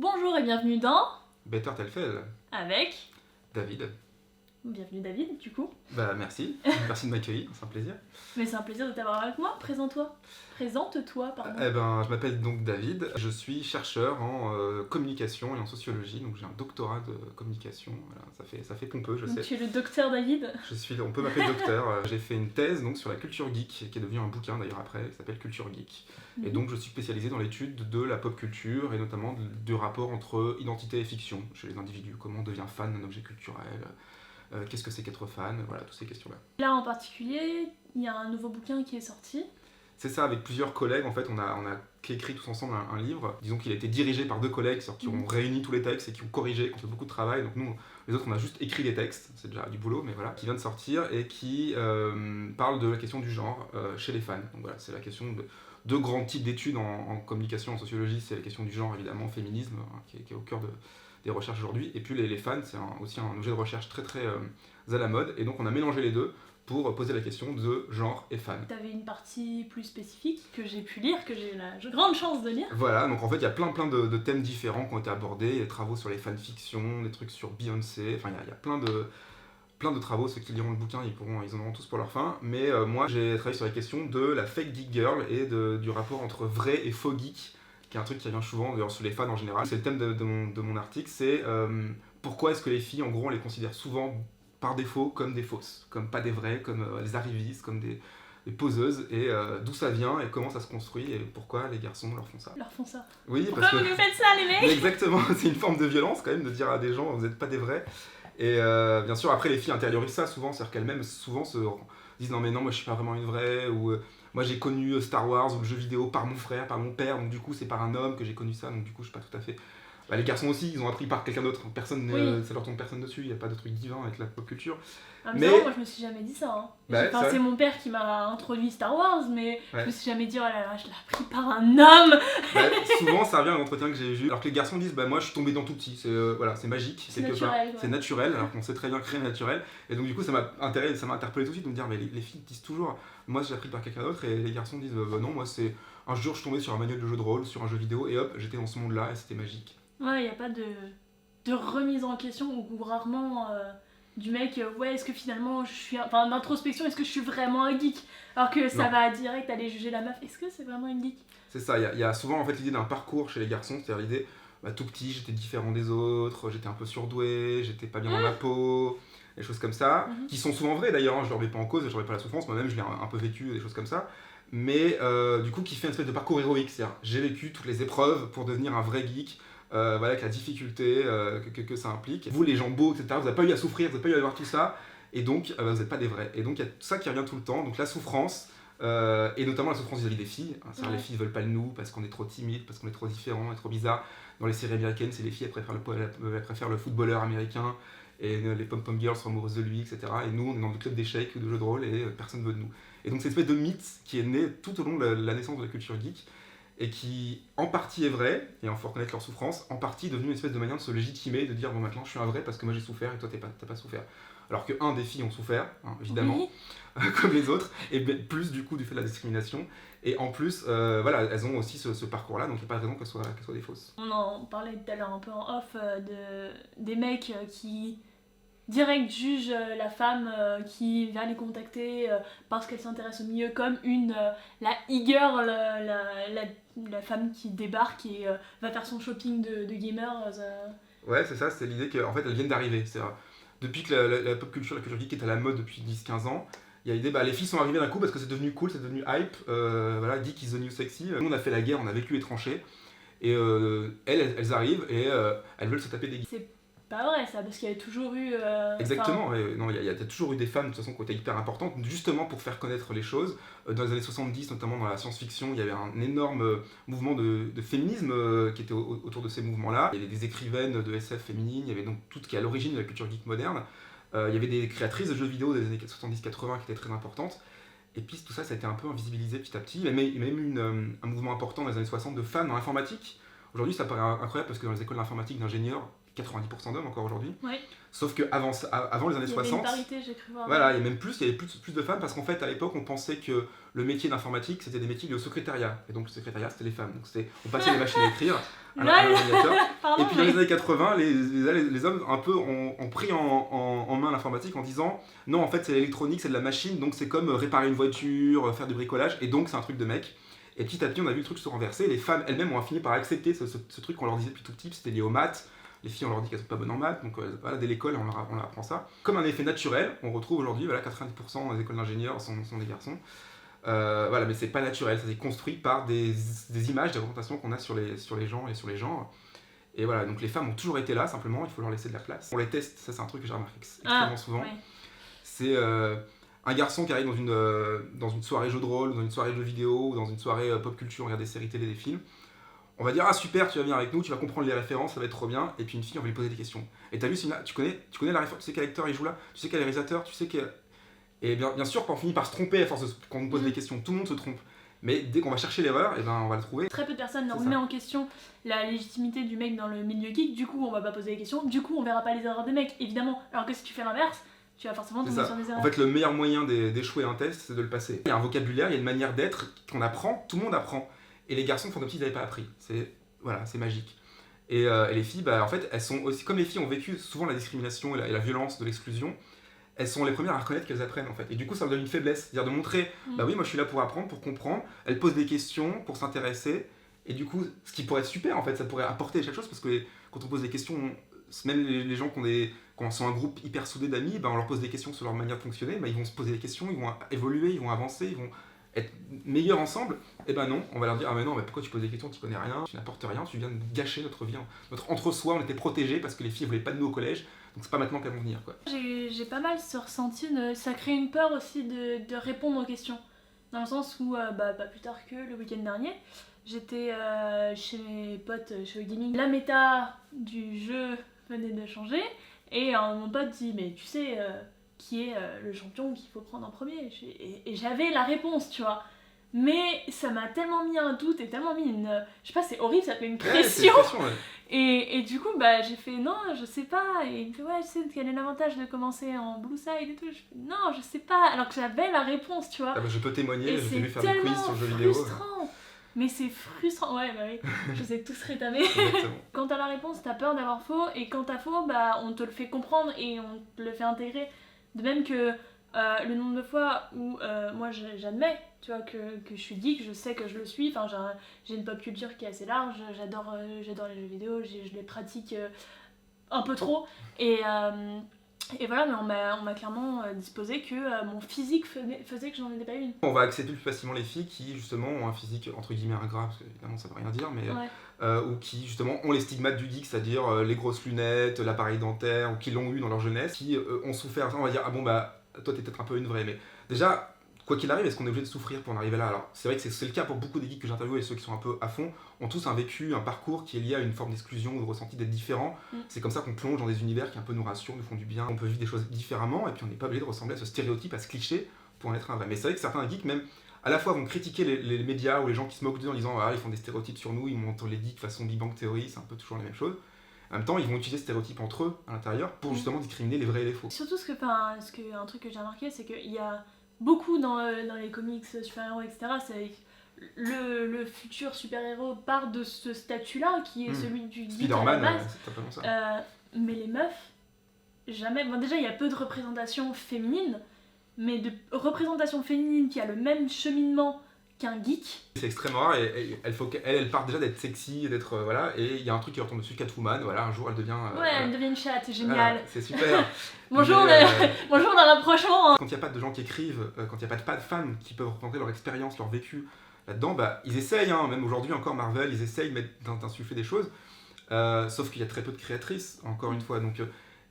Bonjour et bienvenue dans Better Telfel, avec... David. Bienvenue David, du coup. Bah merci, merci de m'accueillir, c'est un plaisir. Mais c'est un plaisir de t'avoir avec moi. Présente-toi, pardon. Je m'appelle donc David, je suis chercheur en communication et en sociologie, donc j'ai un doctorat de communication, voilà, ça fait pompeux, je Donc sais. tu es le docteur David. On peut m'appeler docteur. J'ai fait une thèse donc, sur la culture geek, qui est devenue un bouquin d'ailleurs après, qui s'appelle Culture Geek. Et donc je suis spécialisé dans l'étude de la pop culture et notamment du rapport entre identité et fiction chez les individus. Comment on devient fan d'un objet culturel, qu'est-ce que c'est qu'être fan, voilà, toutes ces questions-là. Là en particulier, il y a un nouveau bouquin qui est sorti. C'est ça, avec plusieurs collègues, en fait, on a écrit tous ensemble un livre. Disons qu'il a été dirigé par 2 collègues qui ont réuni tous les textes et qui ont corrigé, qui ont fait beaucoup de travail. Donc nous, les autres, on a juste écrit des textes, c'est déjà du boulot, mais voilà, qui vient de sortir et qui parle de la question du genre chez les fans. Donc voilà, c'est la question de 2 grands types d'études en communication, en sociologie. C'est la question du genre, évidemment, féminisme, qui est au cœur des recherches aujourd'hui. Et puis les fans, c'est aussi un objet de recherche très très à la mode. Et donc on a mélangé les deux pour poser la question de genre et fan. Tu avais une partie plus spécifique que j'ai pu lire, que j'ai eu la grande chance de lire. Voilà, donc en fait il y a plein de thèmes différents qui ont été abordés, il y a des travaux sur les fanfictions, des trucs sur Beyoncé, enfin il y a plein de travaux, ceux qui liront le bouquin ils en auront tous pour leur fin, mais moi j'ai travaillé sur la question de la fake geek girl et du rapport entre vrai et faux geek, qui est un truc qui revient souvent, d'ailleurs sur les fans en général. C'est le thème de mon article, c'est pourquoi est-ce que les filles, en gros, on les considère souvent par défaut comme des fausses, comme pas des vraies, comme des arrivistes, comme des poseuses, et d'où ça vient et comment ça se construit et pourquoi les garçons leur font ça. Leur font ça. Oui, Pourquoi parce que... vous nous faites ça, les mecs? Exactement, c'est une forme de violence quand même de dire à des gens vous n'êtes pas des vrais. Et bien sûr, après les filles intériorisent ça souvent, c'est-à-dire qu'elles-mêmes souvent se disent non mais non, moi je suis pas vraiment une vraie, ou moi j'ai connu Star Wars ou le jeu vidéo par mon frère, par mon père, donc du coup c'est par un homme que j'ai connu ça, donc du coup je suis pas tout à fait. Bah, les garçons aussi, ils ont appris par quelqu'un d'autre, ça leur tombe personne dessus, il n'y a pas de truc divin avec la pop culture. Ah, mais moi je me suis jamais dit ça. C'est mon père qui m'a introduit Star Wars, mais je me suis jamais dit oh là là, je l'ai appris par un homme. Souvent ça revient à l'entretien que j'ai vu, alors que les garçons disent bah moi je suis tombé dans tout petit, c'est magique, c'est naturel, alors qu'on sait très bien que rien n'est naturel. Et donc du coup ça m'a interpellé tout de suite de me dire mais les filles disent toujours moi je l'ai appris par quelqu'un d'autre, et les garçons disent bah non, moi c'est un jour je suis tombé sur un manuel de jeu de rôle, sur un jeu vidéo, et hop j'étais dans ce monde là et c'était magique. Ouais, il n'y a pas de remise en question, ou rarement du mec, ouais, est-ce que finalement je suis. Enfin, d'introspection, est-ce que je suis vraiment un geek? Alors que ça va direct aller juger la meuf, est-ce que c'est vraiment une geek? C'est ça, il y a souvent en fait l'idée d'un parcours chez les garçons, c'est-à-dire l'idée, tout petit j'étais différent des autres, j'étais un peu surdoué, j'étais pas bien dans ma peau, des choses comme ça, qui sont souvent vraies d'ailleurs, hein, je leur mets pas en cause, je leur mets pas la souffrance, moi-même je l'ai un peu vécu, des choses comme ça. Mais du coup qui fait une espèce de parcours héroïque, c'est-à-dire j'ai vécu toutes les épreuves pour devenir un vrai geek, voilà, avec la difficulté que ça implique. Vous les gens beaux, etc., vous n'avez pas eu à souffrir, vous n'avez pas eu à voir tout ça, et donc vous n'êtes pas des vrais. Et donc il y a tout ça qui revient tout le temps, donc la souffrance, et notamment la souffrance vis-à-vis des filles, hein, c'est-à-dire les filles ne veulent pas de nous parce qu'on est trop timide, parce qu'on est trop différent, on est trop bizarre. Dans les séries américaines, c'est les filles, elles préfèrent le footballeur américain, et les pom-pom girls sont amoureuses de lui, etc. Et nous, on est dans le club d'échecs ou de jeux de rôle, et personne ne veut de nous. Et donc cette espèce de mythe qui est né tout au long de la naissance de la culture geek, et qui en partie est vrai, et il faut reconnaître leur souffrance, en partie est devenue une espèce de manière de se légitimer, de dire bon maintenant je suis un vrai parce que moi j'ai souffert et toi t'as pas souffert. Alors que des filles ont souffert, hein, évidemment, comme les autres, et plus du coup du fait de la discrimination, et en plus voilà, elles ont aussi ce parcours-là, donc il n'y a pas de raison qu'elles soient des fausses. On en parlait tout à l'heure un peu en off des mecs qui direct juge la femme qui vient les contacter parce qu'elle s'intéresse au milieu comme la e-girl, la femme qui débarque et va faire son shopping de gamers. Ouais, c'est ça, c'est l'idée qu'en fait elles viennent d'arriver. Depuis que la pop culture, la culture geek est à la mode depuis 10-15 ans, il y a l'idée, les filles sont arrivées d'un coup parce que c'est devenu cool, c'est devenu hype, voilà, geek is the new sexy. Nous on a fait la guerre, on a vécu les tranchées, et elles arrivent et elles veulent se taper des geeks. Pas vrai ça, parce qu'il y a toujours eu... Exactement, il y a toujours eu des femmes de toute façon qui ont été hyper importantes, justement pour faire connaître les choses. Dans les années 70, notamment dans la science-fiction, il y avait un énorme mouvement de féminisme qui était autour de ces mouvements-là. Il y avait des écrivaines de SF féminines, il y avait donc tout ce qui est à l'origine de la culture geek moderne. Il y avait des créatrices de jeux vidéo des années 70-80 qui étaient très importantes. Et puis tout ça, ça a été un peu invisibilisé petit à petit. Il y a même eu un mouvement important dans les années 60 de femmes dans l'informatique, Aujourd'hui, ça paraît incroyable parce que dans les écoles d'informatique d'ingénieurs, 90% d'hommes encore aujourd'hui. Ouais. Sauf qu'avant avant les années 60, il y avait une parité, j'ai cru voir. voilà, il y a même plus, il y avait plus de femmes parce qu'en fait à l'époque on pensait que le métier d'informatique c'était des métiers liés au secrétariat. Et donc le secrétariat c'était les femmes. Donc on passait les machines à écrire à l'ordinateur. Pardon, et puis dans les années 80, les hommes un peu ont pris en main l'informatique en disant non en fait c'est l'électronique, c'est de la machine, donc c'est comme réparer une voiture, faire du bricolage, et donc c'est un truc de mec. Et petit à petit on a vu le truc se renverser, les femmes elles-mêmes ont fini par accepter ce truc qu'on leur disait depuis tout petit, c'était lié aux maths. Les filles, on leur dit qu'elles sont pas bonnes en maths, donc voilà, dès l'école, on leur apprend ça. Comme un effet naturel, on retrouve aujourd'hui, voilà, 90% des écoles d'ingénieurs sont des garçons. Voilà, mais c'est pas naturel, ça s'est construit par des images, des représentations qu'on a sur les gens et sur les genres. Et voilà, donc les femmes ont toujours été là, simplement, il faut leur laisser de la place. On les teste, ça c'est un truc que j'ai remarqué extrêmement souvent. Ouais. C'est un garçon qui arrive dans une soirée jeu de rôle, dans une soirée jeux vidéo, ou dans une soirée pop culture, on regarde des séries télé, des films. On va dire ah super, tu vas venir avec nous, tu vas comprendre les références, ça va être trop bien. Et puis une fille, on va lui poser des questions. Et t'as vu, tu connais la référence, tu sais quel acteur il joue là, tu sais quel réalisateur, tu sais quel... Et bien sûr, quand on finit par se tromper à force quand on nous pose des questions, tout le monde se trompe. Mais dès qu'on va chercher l'erreur, et on va la trouver. Très peu de personnes leur met en question la légitimité du mec dans le milieu geek. Du coup, on va pas poser des questions. Du coup, on verra pas les erreurs des mecs, évidemment. Alors que si tu fais l'inverse, tu vas forcément tomber sur des erreurs. En fait, le meilleur moyen d'échouer un test, c'est de le passer. Il y a un vocabulaire, il y a une manière d'être qu'on apprend, tout le monde apprend. Et les garçons font comme s'ils n'avaient pas appris. Voilà, c'est magique. Et les filles, en fait, elles sont aussi, comme les filles ont vécu souvent la discrimination et la violence de l'exclusion, elles sont les premières à reconnaître qu'elles apprennent en fait. Et du coup, ça leur donne une faiblesse, c'est-à-dire de montrer, bah oui, moi je suis là pour apprendre, pour comprendre. Elles posent des questions pour s'intéresser. Et du coup, ce qui pourrait être super en fait, ça pourrait apporter quelque chose parce que quand on pose des questions, même les gens qui sont un groupe hyper soudé d'amis, on leur pose des questions sur leur manière de fonctionner, ils vont se poser des questions, ils vont évoluer, ils vont avancer, ils vont être meilleurs ensemble. Et non, on va leur dire ah mais non, mais pourquoi tu poses des questions, tu connais rien, tu n'apportes rien, tu viens de gâcher notre vie, notre entre-soi, on était protégés parce que les filles voulaient pas de nous au collège, donc c'est pas maintenant qu'elles vont venir quoi. J'ai pas mal ce ressenti, ça crée une peur aussi de répondre aux questions, dans le sens où pas plus tard que le week-end dernier, j'étais chez mes potes chez Gaming, la méta du jeu venait de changer et mon pote dit mais tu sais qui est le champion qu'il faut prendre en premier, et j'avais la réponse, tu vois. Mais ça m'a tellement mis un doute et tellement mis une... Je sais pas, c'est horrible, ça fait une pression. Ouais. Et du coup, j'ai fait non, je sais pas. Et il me fait ouais, je sais quel est l'avantage de commencer en blue side et tout. Je fais non, je sais pas. Alors que j'avais la réponse, tu vois. Je peux témoigner, je t'ai vu faire des quiz sur le jeu vidéo. C'est frustrant. Mais c'est frustrant. Ouais, oui, je sais tous rétamer. Quand t'as la réponse, t'as peur d'avoir faux. Et quand t'as faux, on te le fait comprendre et on te le fait intégrer. De même que le nombre de fois où moi j'admets, tu vois, que je suis geek, je sais que je le suis, enfin j'ai une pop culture qui est assez large, j'adore les jeux vidéo, je les pratique un peu trop, et voilà, mais on m'a clairement disposé que mon physique faisait que j'en étais pas une. On va accepter plus facilement les filles qui justement ont un physique entre guillemets ingrat, parce que évidemment ça veut rien dire, mais ou qui justement ont les stigmates du geek, c'est-à-dire les grosses lunettes, l'appareil dentaire, ou qui l'ont eu dans leur jeunesse, qui ont souffert, on va dire ah bon toi t'es peut-être un peu une vraie, mais déjà quoi qu'il arrive, est-ce qu'on est obligé de souffrir pour en arriver là? Alors c'est vrai que c'est le cas pour beaucoup des geeks que j'interviewe, et ceux qui sont un peu à fond ont tous un parcours qui est lié à une forme d'exclusion ou de ressenti d'être différent. C'est comme ça qu'on plonge dans des univers qui un peu nous rassurent, nous font du bien, on peut vivre des choses différemment, et puis on n'est pas obligé de ressembler à ce stéréotype, à ce cliché pour en être un vrai. Mais c'est vrai que certains geeks même à la fois vont critiquer les médias ou les gens qui se moquent d'eux en disant ah ils font des stéréotypes sur nous, ils montrent les geeks façon Big Bang Theory, c'est un peu toujours la même chose. En même temps, ils vont utiliser ce stéréotype entre eux à l'intérieur pour justement discriminer les vrais et les faux. Surtout un truc que j'ai remarqué, c'est qu'il y a beaucoup dans les comics super-héros, etc. C'est le futur super-héros part de ce statut-là qui est celui du geek Spider-Man, à la base. c'est totalement ça. Mais les meufs, jamais. Bon, déjà, il y a peu de représentation féminine, mais de représentation féminine qui a le même cheminement qu'un geek. C'est extrêmement rare et elle part déjà d'être sexy, d'être voilà, et il y a un truc qui retombe dessus, Catwoman, voilà, un jour elle devient elle devient une chatte, c'est génial. C'est super. Bonjour bonjour le rapprochement. Quand il n'y a pas de gens qui écrivent, quand il n'y a pas de femmes qui peuvent représenter leur expérience, leur vécu là-dedans, ils essayent, même aujourd'hui encore Marvel, ils essayent d'insuffler des choses, sauf qu'il y a très peu de créatrices, encore une fois, donc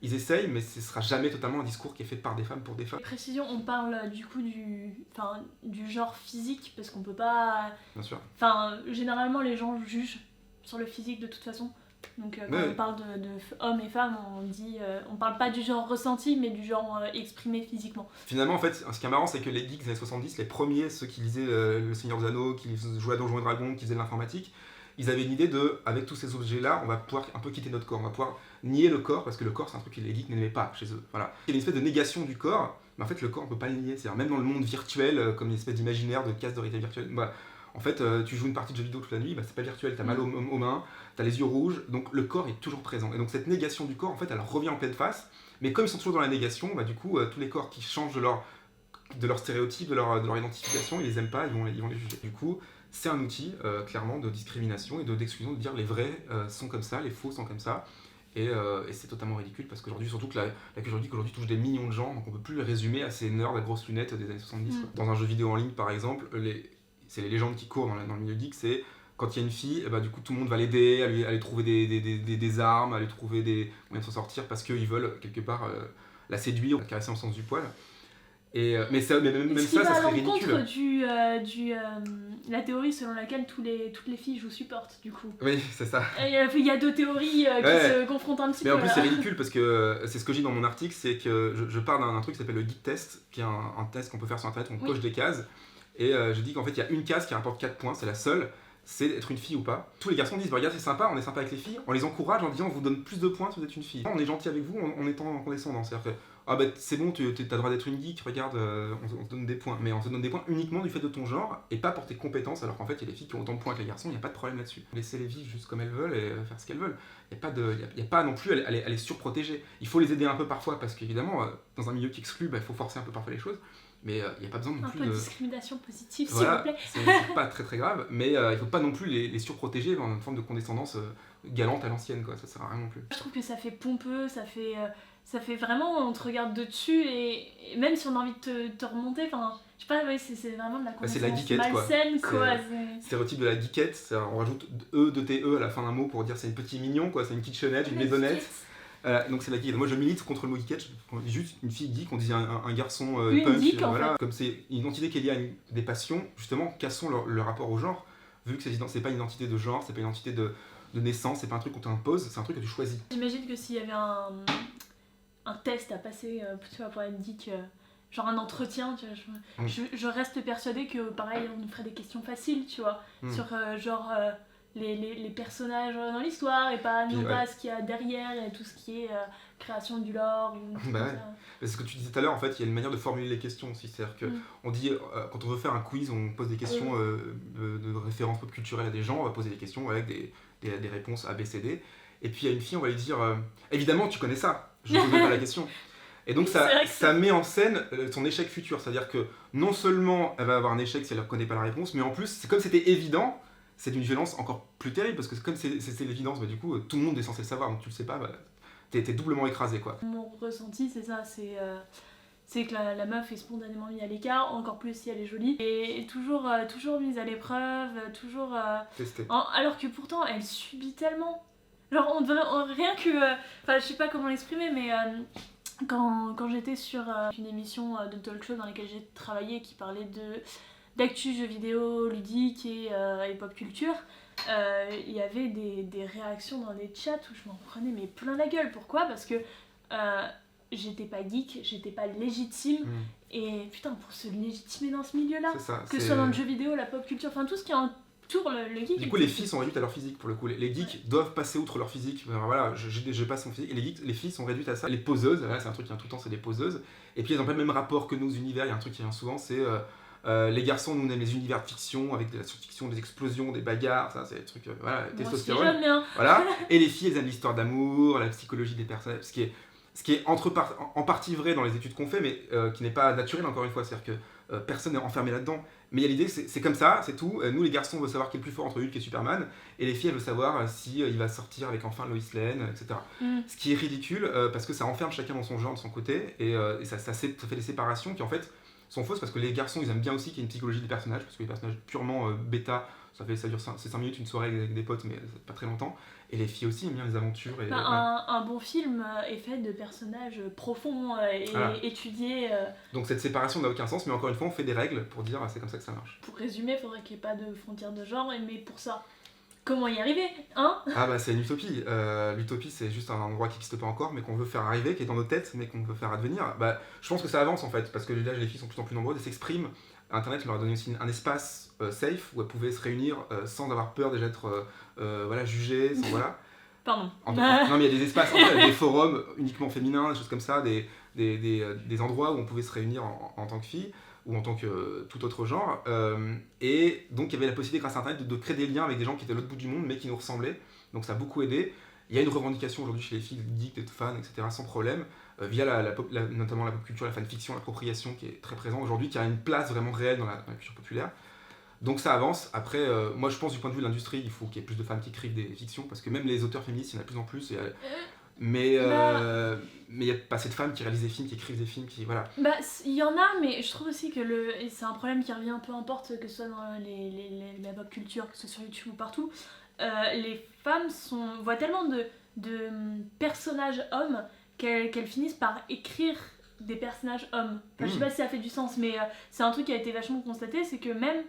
ils essayent, mais ce sera jamais totalement un discours qui est fait par des femmes pour des femmes. Précision, on parle du coup du genre physique, parce qu'on peut pas... Bien sûr. Généralement les gens jugent sur le physique de toute façon. Donc quand on parle de hommes et femmes, on parle pas du genre ressenti, mais du genre exprimé physiquement. Finalement, en fait, ce qui est marrant, c'est que les geeks des années 70, les premiers, ceux qui lisaient Le Seigneur des Anneaux, qui jouaient à Donjons et Dragons, qui faisaient de l'informatique, ils avaient une idée de, avec tous ces objets-là, on va pouvoir un peu quitter notre corps, on va pouvoir nier le corps, parce que le corps c'est un truc que les geeks n'aimaient pas chez eux. Voilà. Il y a une espèce de négation du corps, mais en fait le corps on peut pas le nier, c'est-à-dire même dans le monde virtuel, comme une espèce d'imaginaire de casse de réalité virtuelle, bah, en fait tu joues une partie de jeu vidéo toute la nuit, bah, c'est pas virtuel, t'as mal aux mains, t'as les yeux rouges, donc le corps est toujours présent. Et donc cette négation du corps, en fait elle revient en pleine face, mais comme ils sont toujours dans la négation, bah, du coup tous les corps qui changent de leur stéréotype, de leur identification, ils les aiment pas, ils vont les juger. Du coup, c'est un outil clairement de discrimination et d'exclusion, de dire les vrais sont comme ça, les faux sont comme ça. Et c'est totalement ridicule parce qu'aujourd'hui, surtout que la culture geek aujourd'hui touche des millions de gens, donc on peut plus le résumer à ces nerds à grosses lunettes des années 70. Dans un jeu vidéo en ligne par exemple, c'est les légendes qui courent dans le milieu geek, c'est quand il y a une fille, et bah, du coup tout le monde va l'aider, à lui trouver des armes, à lui trouver des moyens de s'en sortir parce qu'ils veulent quelque part la séduire, la caresser en sens du poil. Et, mais même ça serait ridicule. Du la théorie selon laquelle toutes les filles jouent support, du coup. Oui, c'est ça. Il y a deux théories qui se confrontent un petit peu. Mais en plus, c'est ridicule parce que c'est ce que je dis dans mon article, c'est que je pars d'un truc qui s'appelle le geek test, qui est un test qu'on peut faire sur internet, on coche des cases. Et je dis qu'en fait, il y a une case qui rapporte 4 points, c'est la seule, c'est d'être une fille ou pas. Tous les garçons disent, bah, regarde, c'est sympa, on est sympa avec les filles, on les encourage en disant, on vous donne plus de points si vous êtes une fille. On est gentil avec vous en étant condescendant. C'est-à-dire que, ah bah c'est bon, t'as le droit d'être une geek, regarde, on te donne des points. Mais on te donne des points uniquement du fait de ton genre et pas pour tes compétences, alors qu'en fait, il y a des filles qui ont autant de points que les garçons, il n'y a pas de problème là-dessus. Laissez-les vivre juste comme elles veulent et faire ce qu'elles veulent. Il n'y a pas non plus à les surprotéger. Il faut les aider un peu parfois parce qu'évidemment, dans un milieu qui exclut, il faut forcer un peu parfois les choses. Mais il n'y a pas besoin non plus de... Un peu de discrimination positive, voilà, s'il vous plaît. C'est pas très très grave, mais il ne faut pas non plus les surprotéger dans une forme de condescendance galante à l'ancienne, quoi. Ça sert à rien non plus. Je trouve que ça fait pompeux, ça fait vraiment, on te regarde de dessus, et même si on a envie de te remonter, enfin, je sais pas, ouais, c'est vraiment de la condescendance malsaine, quoi. Stéréotype de la geekette, on rajoute E de TE à la fin d'un mot pour dire c'est une petite mignon, quoi, c'est une kitchenette, une maisonnette. Donc c'est la geekette. Moi je milite contre le mot geekette, on dit juste une fille geek, on dit un garçon punk, geek, voilà. Comme c'est une identité qui est liée à des passions, justement, cassons le rapport au genre, vu que c'est pas une identité de genre, c'est pas une identité de naissance, c'est pas un truc qu'on t'impose, c'est un truc que tu choisis. J'imagine que s'il y avait un test à passer, tu vois, pour être geek, genre un entretien, tu vois, je reste persuadée que pareil on nous ferait des questions faciles, tu vois, sur genre... les personnages dans l'histoire et pas ce qu'il y a derrière et tout ce qui est création du lore ou bah ouais. C'est ce que tu disais tout à l'heure, en fait il y a une manière de formuler les questions aussi, c'est-à-dire que on dit quand on veut faire un quiz, on pose des questions de référence pop culturelle à des gens, on va poser des questions avec des réponses A, B, C, D, et puis il y a une fille, on va lui dire évidemment tu connais ça, je ne pose même pas la question. Et donc ça met en scène son échec futur, c'est-à-dire que non seulement elle va avoir un échec si elle ne connaît pas la réponse, mais en plus c'est comme c'était évident, c'est d'une violence encore plus terrible parce que comme c'est l'évidence, bah, du coup tout le monde est censé le savoir, donc tu le sais pas, bah, t'es doublement écrasé, quoi. Mon ressenti c'est ça, c'est que la meuf est spontanément mise à l'écart, encore plus si elle est jolie, et toujours mise à l'épreuve, toujours testée. Alors que pourtant elle subit tellement, genre on devrait rien que, enfin je sais pas comment l'exprimer, mais quand j'étais sur une émission de talk show dans laquelle j'ai travaillé qui parlait d'actu jeux vidéo ludique et pop culture, il y avait des réactions dans les chats où je m'en prenais mais plein la gueule. Pourquoi ? Parce que j'étais pas geek, j'étais pas légitime, et putain, pour se légitimer dans ce milieu-là, que ce soit dans le jeu vidéo, la pop culture, enfin tout ce qui entoure le geek. Du coup les filles sont réduites à leur physique pour le coup, les geeks doivent passer outre leur physique. Alors, voilà, je passe mon physique, et les filles sont réduites à ça. Les poseuses, là c'est un truc qui vient tout le temps, c'est des poseuses, et puis elles ont pas le même rapport que nos univers. Il y a un truc qui vient souvent, c'est les garçons, nous on aime les univers de fiction avec de la science-fiction, des explosions, des bagarres, ça c'est des trucs, voilà, testostérone. J'aime bien. Voilà. Et les filles elles aiment l'histoire d'amour, la psychologie des personnages, ce qui est en partie vrai dans les études qu'on fait, mais qui n'est pas naturel encore une fois, c'est-à-dire que personne n'est enfermé là-dedans. Mais il y a l'idée, c'est comme ça, c'est tout. Nous les garçons on veut savoir qui est le plus fort entre Hulk et Superman, et les filles elles veulent savoir si il va sortir avec enfin Lois Lane, etc. Ce qui est ridicule parce que ça enferme chacun dans son genre, de son côté, et ça fait des séparations qui en fait sont fausses, parce que les garçons ils aiment bien aussi qu'il y ait une psychologie des personnages, parce que les personnages purement bêta, ça dure 5 minutes, une soirée avec des potes, mais pas très longtemps. Et les filles aussi aiment bien les aventures. Et, un bon film est fait de personnages profonds et étudiés. Donc cette séparation n'a aucun sens, mais encore une fois on fait des règles pour dire c'est comme ça que ça marche. Pour résumer, il faudrait qu'il n'y ait pas de frontières de genre, mais pour ça, comment y arriver, hein ? Ah bah c'est une utopie. L'utopie c'est juste un endroit qui n'existe pas encore, mais qu'on veut faire arriver, qui est dans nos têtes, mais qu'on veut faire advenir. Bah, je pense que ça avance en fait, parce que là les filles sont de plus en plus nombreuses et s'expriment Internet leur a donné aussi un espace safe où elles pouvaient se réunir sans avoir peur déjà d'être voilà, jugées, sans voilà. Pardon. Non mais il y a des espaces, en fait, des forums uniquement féminins, des choses comme ça, des endroits où on pouvait se réunir en tant que fille ou en tant que tout autre genre. Et donc il y avait la possibilité grâce à Internet de créer des liens avec des gens qui étaient à l'autre bout du monde mais qui nous ressemblaient. Donc ça a beaucoup aidé. Il y a une revendication aujourd'hui chez les filles geeks, d'être fans, etc. sans problème, via notamment la pop culture, la fanfiction, l'appropriation qui est très présente aujourd'hui, qui a une place vraiment réelle dans la culture populaire. Donc ça avance. Après, moi je pense du point de vue de l'industrie, il faut qu'il y ait plus de femmes qui écrivent des fictions, parce que même les auteurs féministes, il y en a de plus en plus. Mais il y a pas assez de femmes qui réalisent des films, qui écrivent des films, qui voilà. Bah il y en a, mais je trouve aussi que et c'est un problème qui revient peu importe que ce soit dans la pop culture, que ce soit sur YouTube ou partout. Les femmes voient tellement de personnages hommes qu'elles finissent par écrire des personnages hommes. Enfin, je sais pas si ça fait du sens, mais c'est un truc qui a été vachement constaté, c'est que même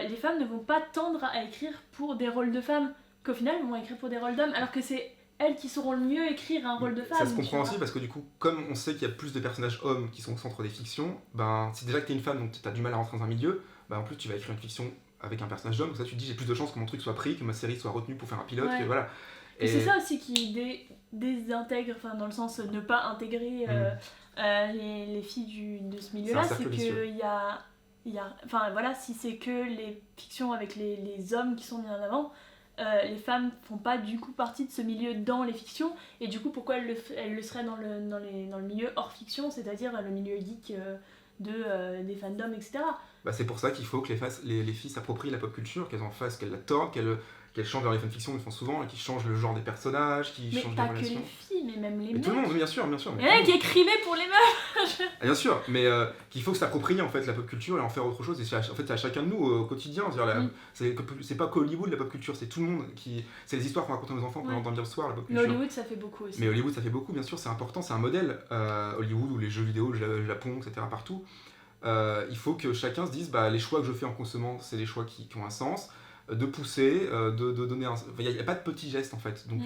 les femmes ne vont pas tendre à écrire pour des rôles de femmes, qu'au final elles vont écrire pour des rôles d'hommes, alors que c'est elles qui sauront le mieux écrire un rôle de femme. Ça se comprend aussi parce que du coup, comme on sait qu'il y a plus de personnages hommes qui sont au centre des fictions, ben si déjà que t'es une femme donc t'as du mal à rentrer dans un milieu, ben en plus tu vas écrire une fiction avec un personnage d'homme, donc ça tu te dis j'ai plus de chances que mon truc soit pris, que ma série soit retenue pour faire un pilote, que voilà. Et c'est ça aussi qui désintègre, enfin dans le sens ne pas intégrer les filles de ce milieu-là, c'est qu'il enfin voilà, si c'est que les fictions avec les hommes qui sont mis en avant, les femmes font pas du coup partie de ce milieu dans les fictions, et du coup pourquoi elles le seraient dans le milieu hors fiction, c'est-à-dire le milieu geek des fandoms, etc. Bah c'est pour ça qu'il faut que les filles s'approprient la pop culture, qu'elles en fassent, qu'elles la tordent, qu'elles changent dans les fanfictions, elles font souvent, et qu'ils changent le genre des personnages, qu'ils changent les relations. Mais pas que les filles, mais même les mecs. Tout le monde, bien sûr. Il y en a qui écrivaient pour les meufs. Bien sûr, mais qu'il faut s'approprier en fait la pop culture et en faire autre chose. Et en fait, c'est à chacun de nous au quotidien. C'est pas qu'Hollywood la pop culture, c'est tout le monde qui. C'est les histoires qu'on raconte à nos enfants qu'on entend bien le soir, la pop culture. Mais Hollywood ça fait beaucoup aussi. Mais Hollywood ça fait beaucoup, bien sûr, c'est important, c'est un modèle. Hollywood ou les jeux vidéo, le Japon, etc. partout. Il faut que chacun se dise les choix que je fais en consommant, c'est des choix qui ont un sens. De pousser, de donner un. Il n'y a pas de petits gestes en fait. Donc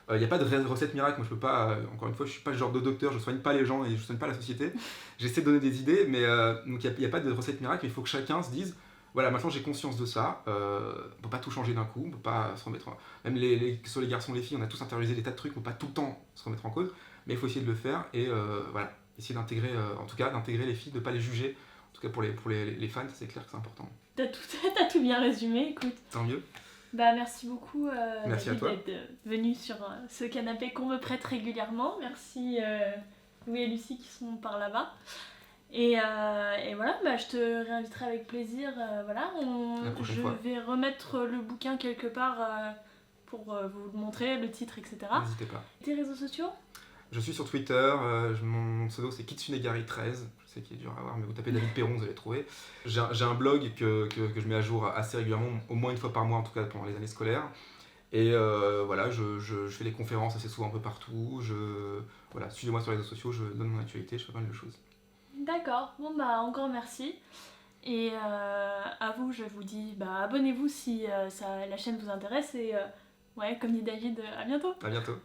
il n'y a pas de recette miracle. Moi je peux pas, encore une fois, je suis pas le genre de docteur, je soigne pas les gens et je soigne pas la société. J'essaie de donner des idées, mais donc il n'y a pas de recette miracle. Il faut que chacun se dise voilà, maintenant j'ai conscience de ça. On peut pas tout changer d'un coup, on peut pas se remettre. Même que ce soit les garçons, les filles, on a tous intériorisé des tas de trucs, on peut pas tout le temps se remettre en cause, mais il faut essayer de le faire et voilà, essayer d'intégrer, en tout cas, d'intégrer les filles, de pas les juger. En tout cas pour les fans, c'est clair que c'est important. T'as tout bien résumé, écoute. Tant mieux. Merci beaucoup merci à toi d'être venu sur ce canapé qu'on me prête régulièrement. Merci Louis et Lucie qui sont par là-bas. Et voilà, je te réinviterai avec plaisir. Voilà, je vais remettre le bouquin quelque part pour vous le montrer, le titre, etc. N'hésitez pas. Tes réseaux sociaux ? Je suis sur Twitter, mon pseudo c'est Kitsunegari13, je sais qu'il est dur à voir, mais vous tapez David Perron, vous allez trouver. J'ai un blog que je mets à jour assez régulièrement, au moins une fois par mois en tout cas pendant les années scolaires. Et voilà, je fais des conférences assez souvent un peu partout, voilà, suivez-moi sur les réseaux sociaux, je donne mon actualité, je fais pas mal de choses. D'accord, bon encore merci. Et à vous, je vous dis, abonnez-vous si la chaîne vous intéresse et ouais, comme dit David, à bientôt. À bientôt.